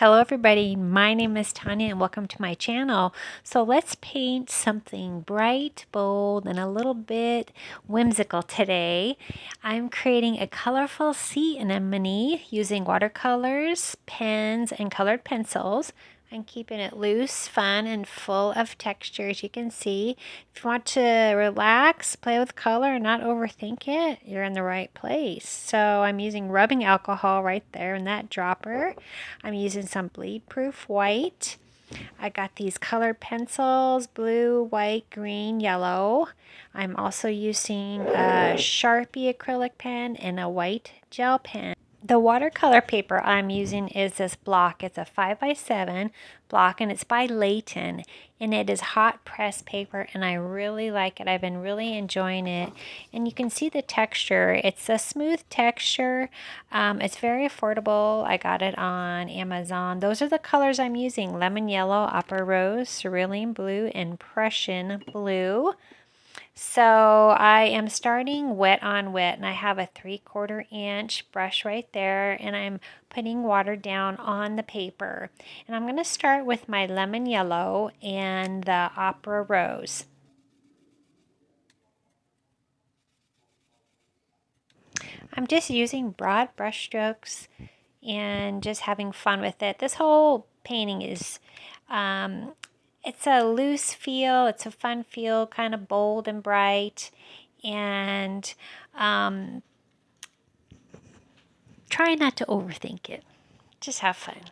Hello everybody, my name is Tanya and welcome to my channel. So let's paint something bright, bold, and a little bit whimsical today. I'm creating a colorful sea anemone using watercolors, pens, and colored pencils. I'm keeping it loose, fun, and full of texture, as you can see. If you want to relax, play with color, and not overthink it, you're in the right place. So I'm using rubbing alcohol right there in that dropper. I'm using some bleed proof white. I got these colored pencils, blue, white, green, yellow. I'm also using a Sharpie acrylic pen and a white gel pen. The watercolor paper I'm using is this block. It's a 5x7 block and it's by Leyton, and it is hot press paper and I really like it. I've been really enjoying it, and you can see the texture. It's a smooth texture. It's very affordable. I got it on Amazon. Those are the colors I'm using: lemon yellow, opera rose, cerulean blue, and Prussian blue. So I am starting wet on wet, and I have a 3/4 inch brush right there, and I'm putting water down on the paper. And I'm going to start with my lemon yellow and the opera rose. I'm just using broad brush strokes and just having fun with it. This whole painting is it's a loose feel, it's a fun feel, kind of bold and bright, and try not to overthink it. Just have fun.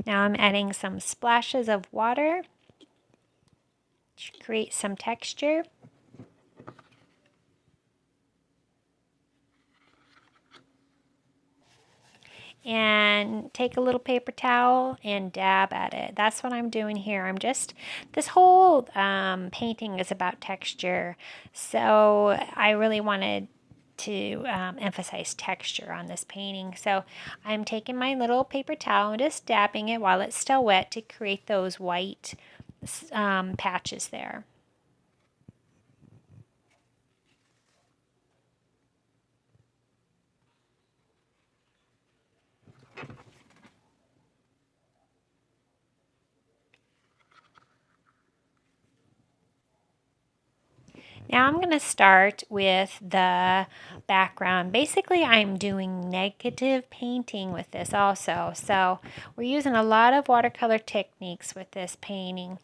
Now I'm adding some splashes of water to create some texture. And take a little paper towel and dab at it. That's what I'm doing here. This whole painting is about texture. So I really wanted to emphasize texture on this painting. So I'm taking my little paper towel and just dabbing it while it's still wet to create those white patches there. Now I'm going to start with the background. Basically, I'm doing negative painting with this also. So we're using a lot of watercolor techniques with this painting.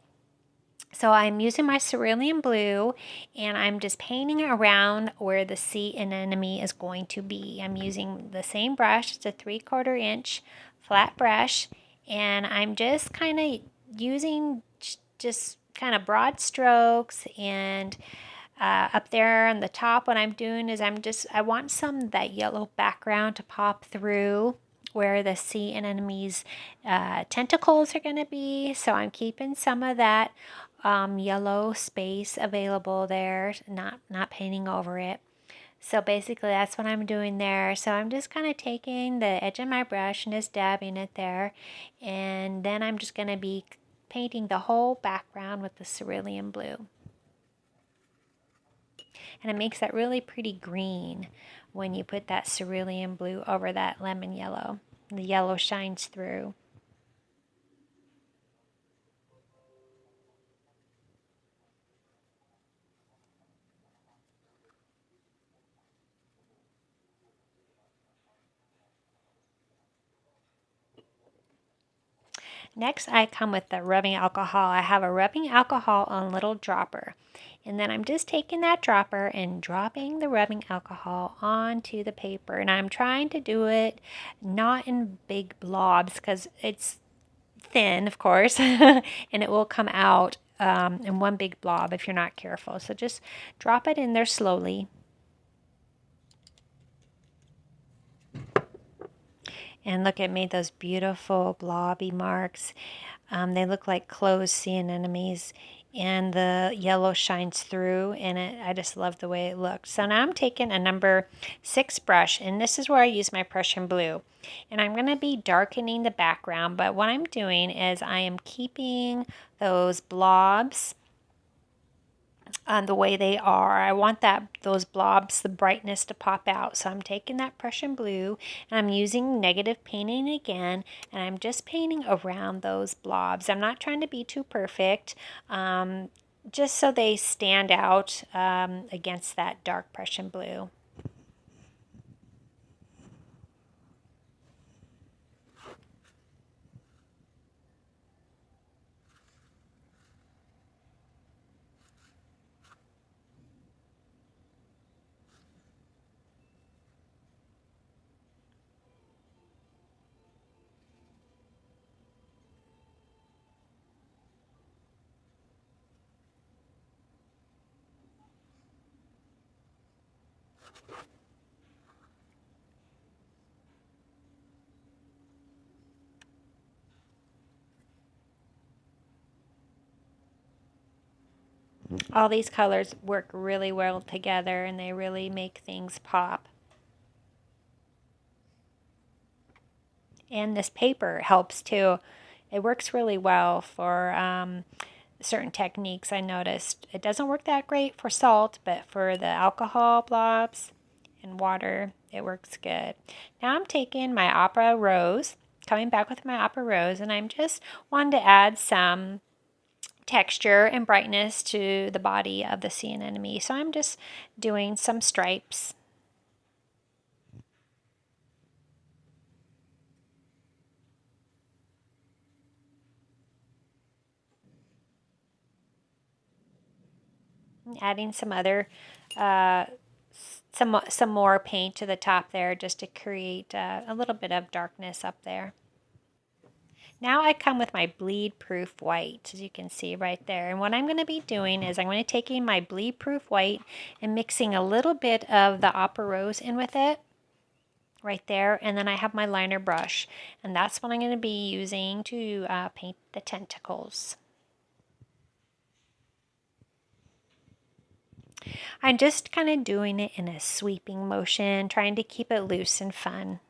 So I'm using my cerulean blue and I'm just painting around where the sea anemone is going to be. I'm using the same brush. It's a 3/4 inch flat brush, and I'm just kind of using just kind of broad strokes. And up there on the top, what I'm doing is I want some of that yellow background to pop through where the sea anemone's tentacles are going to be. So I'm keeping some of that yellow space available there, not painting over it. So basically that's what I'm doing there. So I'm just kind of taking the edge of my brush and just dabbing it there. And then I'm just going to be painting the whole background with the cerulean blue. And it makes that really pretty green when you put that cerulean blue over that lemon yellow. The yellow shines through. Next, I come with the rubbing alcohol. I have a rubbing alcohol on little dropper. And then I'm just taking that dropper and dropping the rubbing alcohol onto the paper. And I'm trying to do it not in big blobs because it's thin, of course, and it will come out in one big blob if you're not careful. So just drop it in there slowly. And look, it made those beautiful blobby marks. They look like closed sea anemones. and the yellow shines through, and I just love the way it looks. So now I'm taking a number 6 brush, and this is where I use my Prussian blue. And I'm going to be darkening the background, but what I'm doing is I am keeping those blobs the way they are. I want those blobs, the brightness to pop out. So I'm taking that Prussian blue and I'm using negative painting again, and I'm just painting around those blobs. I'm not trying to be too perfect, just so they stand out against that dark Prussian blue. All these colors work really well together and they really make things pop. And this paper helps too. It works really well for certain techniques. I noticed it doesn't work that great for salt, but for the alcohol blobs and water, it works good. Now I'm taking my opera rose, coming back with my opera rose, and I'm just wanting to add some texture and brightness to the body of the sea anemone. So I'm just doing some stripes. Adding some other some more paint to the top there just to create a little bit of darkness up there. Now I come with my bleed proof white, as you can see right there. And what I'm going to be doing is I'm going to taking my bleed proof white and mixing a little bit of the opera rose in with it right there. And then I have my liner brush, and that's what I'm going to be using to paint the tentacles. I'm just kind of doing it in a sweeping motion, trying to keep it loose and fun.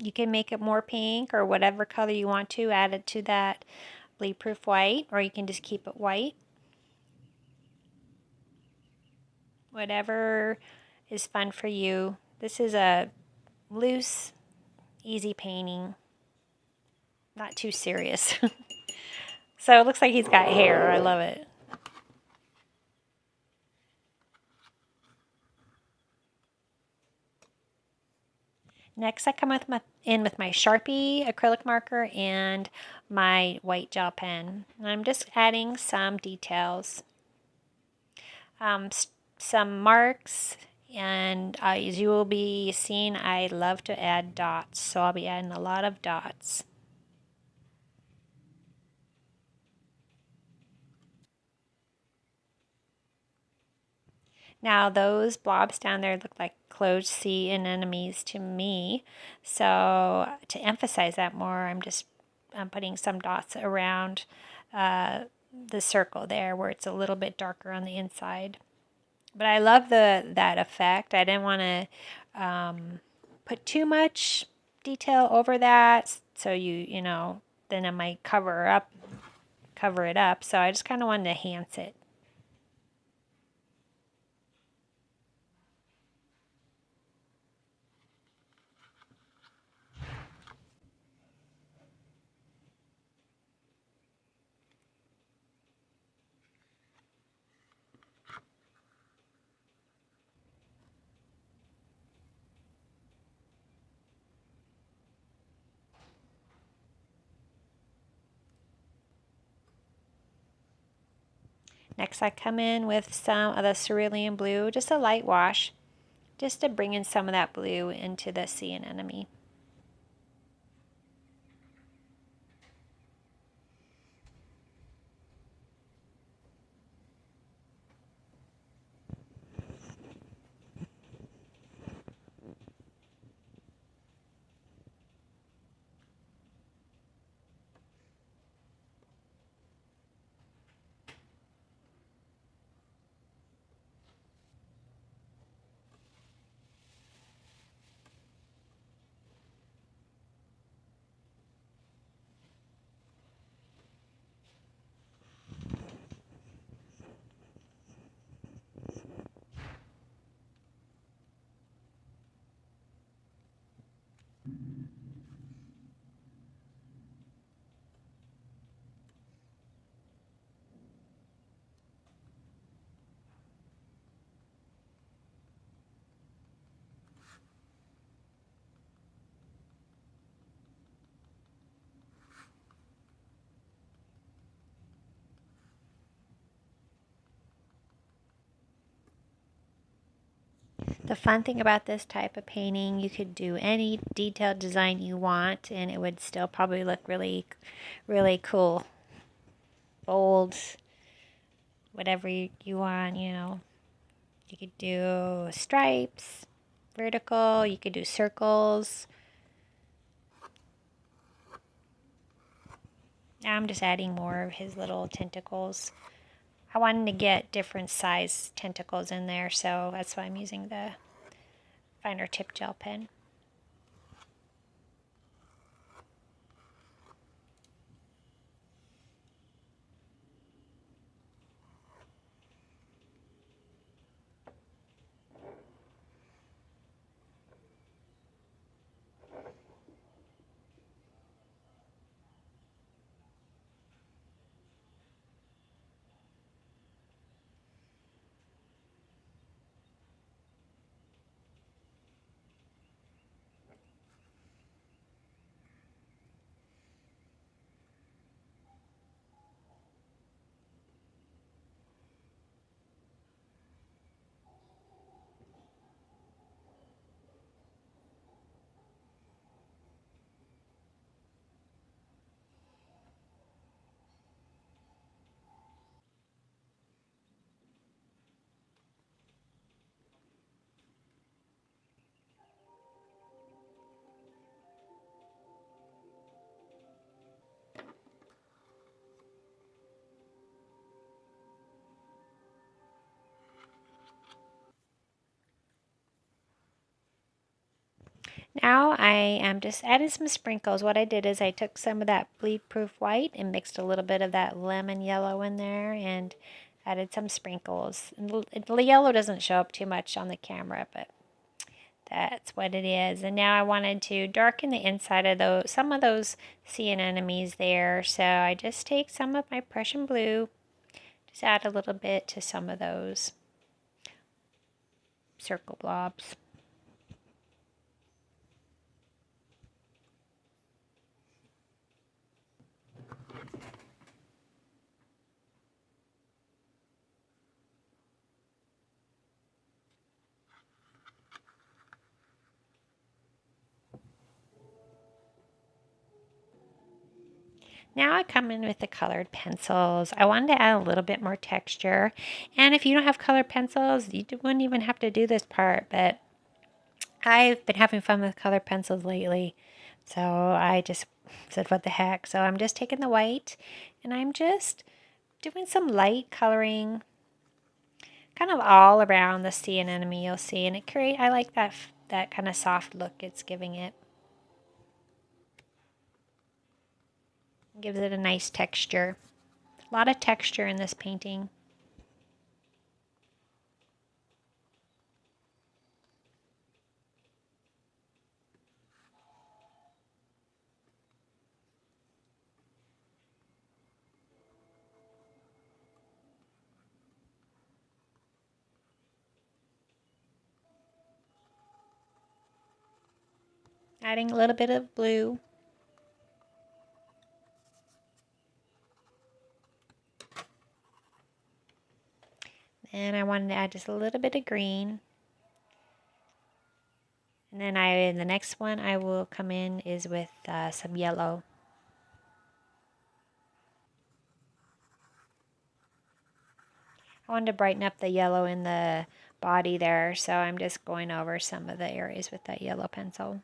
You can make it more pink or whatever color you want to, add it to that bleed proof white, or you can just keep it white. Whatever is fun for you. This is a loose, easy painting, not too serious. So it looks like he's got hair. I love it. Next, I come in with my Sharpie acrylic marker and my white gel pen. And I'm just adding some details, some marks, and as you will be seeing, I love to add dots, so I'll be adding a lot of dots. Now those blobs down there look like closed sea anemones to me. So to emphasize that more, I'm putting some dots around the circle there where it's a little bit darker on the inside. But I love that effect. I didn't want to put too much detail over that, so you know, then it might cover it up. So I just kind of wanted to enhance it. Next, I come in with some of the Ceraleun blue, just a light wash, just to bring in some of that blue into the sea anemone. The fun thing about this type of painting, you could do any detailed design you want and it would still probably look really, really cool. Bold, whatever you want, you know. You could do stripes, vertical, you could do circles. Now I'm just adding more of his little tentacles. I wanted to get different size tentacles in there, so that's why I'm using the finer tip gel pen. Now I am just adding some sprinkles. What I did is I took some of that bleed-proof white and mixed a little bit of that lemon yellow in there and added some sprinkles. And the yellow doesn't show up too much on the camera, but that's what it is. And now I wanted to darken the inside of some of those sea anemones there. So I just take some of my Prussian blue, just add a little bit to some of those circle blobs. Now I come in with the colored pencils. I wanted to add a little bit more texture. And if you don't have colored pencils, you wouldn't even have to do this part. But I've been having fun with colored pencils lately. So I just said, what the heck. So I'm just taking the white and I'm just doing some light coloring kind of all around the sea anemone, you'll see. And I like that kind of soft look it's giving it. Gives it a nice texture. A lot of texture in this painting. Adding a little bit of blue. And I wanted to add just a little bit of green. And then the next one I will come in is with some yellow. I wanted to brighten up the yellow in the body there, so I'm just going over some of the areas with that yellow pencil.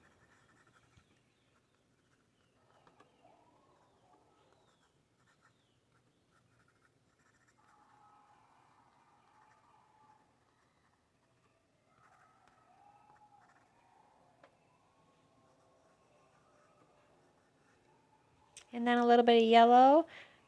And then a little bit of yellow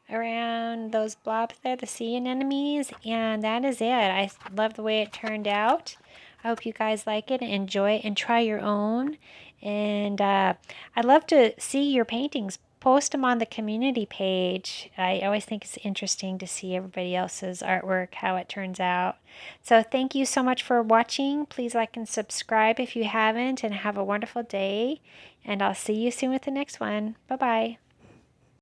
around those blobs there, the sea anemones, and that is it. I love the way it turned out. I hope you guys like it and enjoy it and try your own. And I'd love to see your paintings. Post them on the community page. I always think it's interesting to see everybody else's artwork, how it turns out. So thank you so much for watching. Please like and subscribe if you haven't, and have a wonderful day. And I'll see you soon with the next one. Bye-bye.